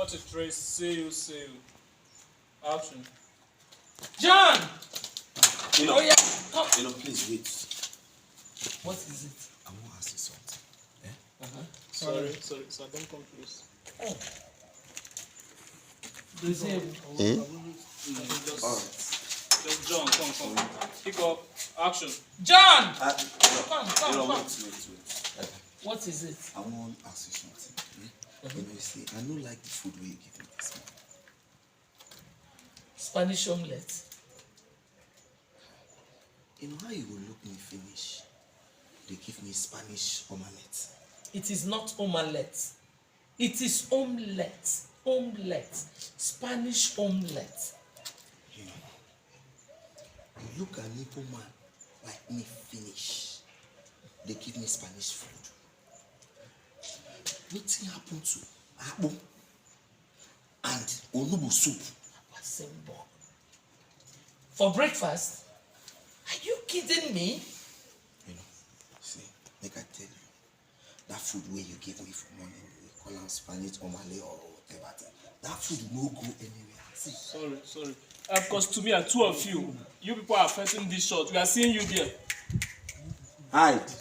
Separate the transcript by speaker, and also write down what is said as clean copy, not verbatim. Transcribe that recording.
Speaker 1: count to three. See you. Action. John!
Speaker 2: Oh
Speaker 1: yeah, come.
Speaker 2: Please wait.
Speaker 1: What is it?
Speaker 2: I want to ask you something.
Speaker 1: Sorry, so don't come close.
Speaker 2: Eh?
Speaker 1: Just John, come. Pick up. Action. John! Come.
Speaker 2: Wait.
Speaker 1: What is it?
Speaker 2: I want to ask you something. You see, I don't like the food where you give me this morning.
Speaker 1: Spanish omelette.
Speaker 2: You know how you will look me finish? They give me Spanish omelette.
Speaker 1: It is not omelette. It is omelette. Omelette. Spanish omelette.
Speaker 2: You know, you look at an Igbo man like me finish. They give me Spanish food. Nothing happened to Akpu and Onubu soup.
Speaker 1: Simple. For breakfast? Are you kidding me?
Speaker 2: You know, see, make I tell you, that food where you give me for morning, we call it Spanish omale or whatever. That food no go anywhere. See.
Speaker 1: Sorry. Because to me and two of you people are affecting this shot. We are seeing you there.
Speaker 2: Hide.